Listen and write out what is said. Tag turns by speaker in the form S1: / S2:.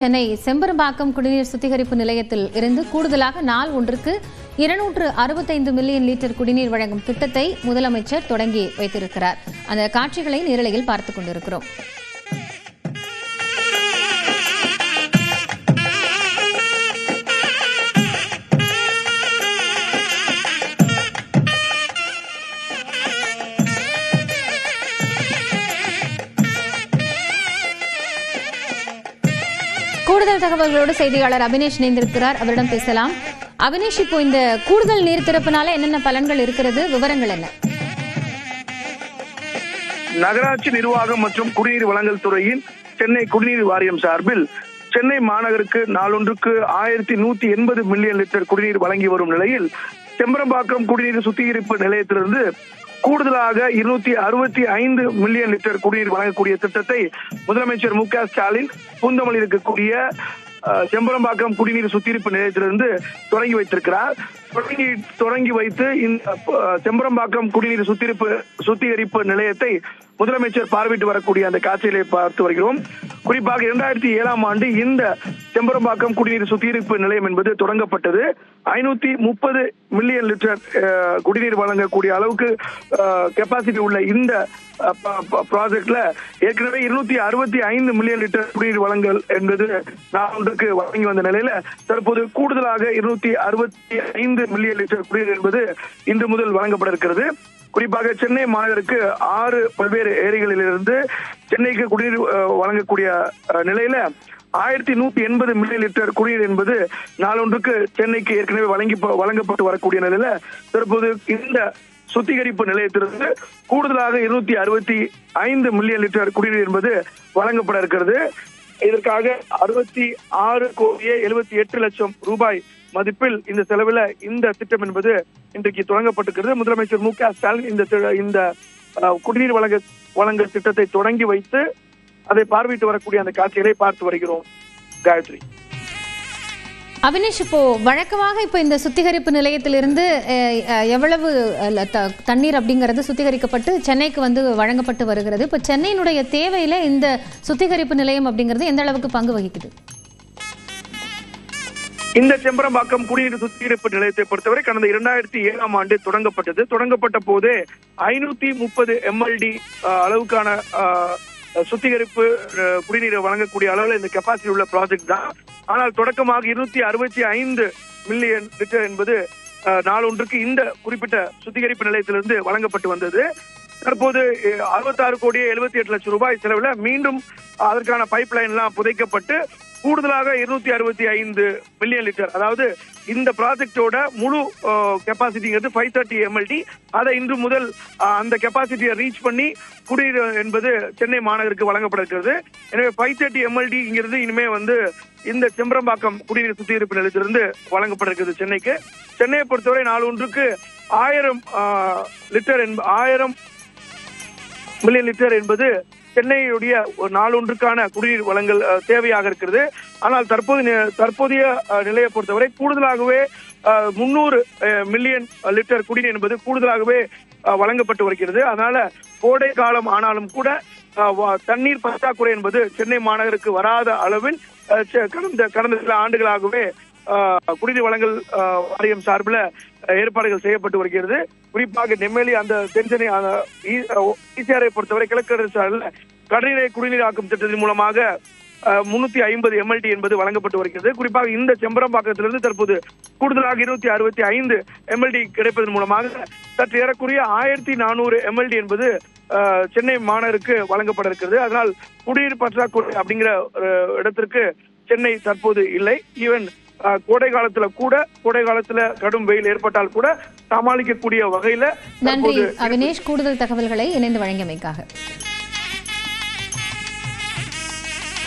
S1: சென்னை செம்பரம்பாக்கம் குடிநீர் சுத்திகரிப்பு நிலையத்தில் இருந்து கூடுதலாக நாள் ஒன்றுக்கு 265 மில்லியன் லிட்டர் குடிநீர் வழங்கும் திட்டத்தை முதலமைச்சர் தொடங்கி வைத்திருக்கிறார். அந்த காட்சிகளை நேரலையில் பார்த்துக் கொண்டிருக்கிறோம். கூடுதல் தகவல்களோடு செய்தியாளர் அபினேஷ் இணைந்திருக்கிறார். அவரிடம் பேசலாம். அபினேஷ், இப்போ இந்த கூடுதல் நீர் திறப்பினால என்னென்ன பலன்கள் இருக்கிறது, விவரங்கள் என்ன?
S2: நகராட்சி நிர்வாகம் மற்றும் குடிநீர் வழங்கல் துறையின் சென்னை குடிநீர் வாரியம் சார்பில் சென்னை மாநகருக்கு நாளொன்றுக்கு 1180 மில்லியன் லிட்டர் குடிநீர் வழங்கி வரும் நிலையில் செம்பரம்பாக்கம் குடிநீர் சுத்திகரிப்பு நிலையத்திலிருந்து கூடுதலாக 265 மில்லியன் லிட்டர் குடிநீர் வழங்கக்கூடிய திட்டத்தை முதலமைச்சர் மு.க. ஸ்டாலின் பூந்தமல்லி இருக்கக்கூடிய செம்பரம்பாக்கம் குடிநீர் சுத்திகரிப்பு நிலையத்திலிருந்து தொடங்கி வைத்திருக்கிறார். தொடங்கி வைத்து இந்த செம்பரம்பாக்கம் குடிநீர் சுத்திகரிப்பு நிலையத்தை முதலமைச்சர் பார்வையிட்டு வரக்கூடிய அந்த காட்சிகளை பார்த்து வருகிறோம். குறிப்பாக 2007ஆம் ஆண்டு இந்த செம்பரம்பாக்கம் குடிநீர் சுத்திகரிப்பு நிலையம் என்பது தொடங்கப்பட்டது. 530 மில்லியன் லிட்டர் குடிநீர் வழங்கக்கூடிய அளவுக்கு கெப்பாசிட்டி உள்ள இந்த ப்ராஜெக்ட்ல ஏற்கனவே 265 மில்லியன் லிட்டர் குடிநீர் வழங்கல் என்பது நாளொன்றுக்கு வழங்கி வந்த நிலையில தற்போது கூடுதலாக 265 மில்லியன் லிட்டர் குடிநீர் என்பது இன்று முதல் வழங்கப்பட இருக்கிறது. குறிப்பாக சென்னை மாநகருக்கு 6 பல்வேறு ஏரிகளிலிருந்து சென்னைக்கு குடிநீர் வழங்கக்கூடிய நிலையில 1180 மில்லியன் லிட்டர் குடிநீர் என்பது நாளொன்றுக்கு சென்னைக்கு ஏற்கனவே வழங்கப்பட்டு வரக்கூடிய நிலையில தற்போது இந்த சுத்திகரிப்பு நிலையத்திலிருந்து கூடுதலாக 265 மில்லியன் லிட்டர் குடிநீர் என்பது வழங்கப்பட இருக்கிறது. இதற்காக 66,78,00,000 ரூபாய் மதிப்பில் இந்த செலவில் இந்த திட்டம் என்பது இன்றைக்கு தொடங்கப்பட்டிருக்கிறது. முதலமைச்சர் மு.க. ஸ்டாலின் இந்த குடிநீர் வழங்கல் திட்டத்தை தொடங்கி வைத்து அதை பார்வையிட்டு வரக்கூடிய அந்த காட்சிகளை பார்த்து வருகிறோம். காயத்ரி.
S1: அபினேஷ், இப்போ வழக்கமாக இப்போ இந்த சுத்திகரிப்பு நிலையத்திலிருந்து எவ்வளவு தண்ணீர் அப்படிங்கிறது சுத்திகரிக்கப்பட்டு சென்னைக்கு வந்து வழங்கப்பட்டு வருகிறது? இப்போ சென்னையினுடைய தேவையில இந்த சுத்திகரிப்பு நிலையம் அப்படிங்கிறது எந்த அளவுக்கு பங்கு வகிக்குது?
S2: இந்த செம்பரம்பாக்கம் குடிநீர் சுத்திகரிப்பு நிலையத்தை பொறுத்தவரை கடந்த 2007ஆம் ஆண்டு தொடங்கப்பட்டது. தொடங்கப்பட்ட போதே 530 MLD அளவுக்கான சுத்திகரிப்பு குடிநீரை வழங்கக்கூடிய அளவில் இந்த கெப்பாசிட்டி உள்ள ப்ராஜெக்ட் தான். ஆனால் தொடக்கமாக 265 மில்லியன் லிட்டர் என்பது நாளொன்றுக்கு இந்த குறிப்பிட்ட சுத்திகரிப்பு நிலையத்திலிருந்து வழங்கப்பட்டு வந்தது. தற்போது 66,78,00,000 ரூபாய் செலவில் மீண்டும் அதற்கான பைப் லைன் எல்லாம் புதைக்கப்பட்டு கூடுதலாக 265 மில்லியன் லிட்டர், அதாவது இந்த ப்ராஜெக்டோட முழு கெப்பாசிட்டிங்கிறது 530 MLD. அதை இன்று முதல் அந்த கெப்பாசிட்டியை ரீச் பண்ணி குடிநீர் என்பது சென்னை மாநகருக்கு வழங்கப்பட இருக்கிறது. எனவே 530 MLD இங்கிருந்து இனிமே வந்து இந்த செம்பரம்பாக்கம் குடிநீர் சுத்திகரிப்பு நிலையத்திலிருந்து வழங்கப்பட இருக்கிறது சென்னைக்கு. சென்னையை பொறுத்தவரை நாள் ஒன்றுக்கு 1000 மில்லியன் லிட்டர் என்பது சென்னையுடைய ஒரு நாளொன்றுக்கான குடிநீர் வழங்கல் தேவையாக இருக்கிறது. ஆனால் தற்போதைய நிலையை பொறுத்தவரை கூடுதலாகவே 300 மில்லியன் லிட்டர் குடிநீர் என்பது கூடுதலாகவே வழங்கப்பட்டு வருகிறது. அதனால கோடை காலம் ஆனாலும் கூட தண்ணீர் பற்றாக்குறை என்பது சென்னை மாநகருக்கு வராத அளவில் கடந்த சில ஆண்டுகளாகவே குடிநீர் வழங்கல் வாரியம் சார்பில் ஏற்பாடுகள் செய்யப்பட்டு வருகிறது. குறிப்பாக நெம்மேலி அந்த தென்சென்னை ஈசிஆரை பொறுத்தவரை கிழக்கு சாலையில் கடற்நீரை குடிநீராக்கும் திட்டத்தின் மூலமாக 350 MLD என்பது வழங்கப்பட்டு வருகிறது. குறிப்பாக இந்த செம்பரம்பாக்கத்திலிருந்து தற்போது கூடுதலாக 265 MLD கிடைப்பதன் மூலமாக சற்று ஏறக்குறைய 1400 MLD என்பது சென்னை மாநகருக்கு வழங்கப்பட இருக்கிறது. அதனால் குடிநீர் பற்றாக்குறை அப்படிங்கிற இடத்திற்கு சென்னை தற்போது இல்லை. ஈவன் கோடை காலத்துல கடும் வெயில் ஏற்பட்டால் கூட சமாளிக்கக்கூடிய வகையில.
S1: நன்றி அபினேஷ், கூடுதல் தகவல்களை இணைந்து வழங்கியமைக்காக.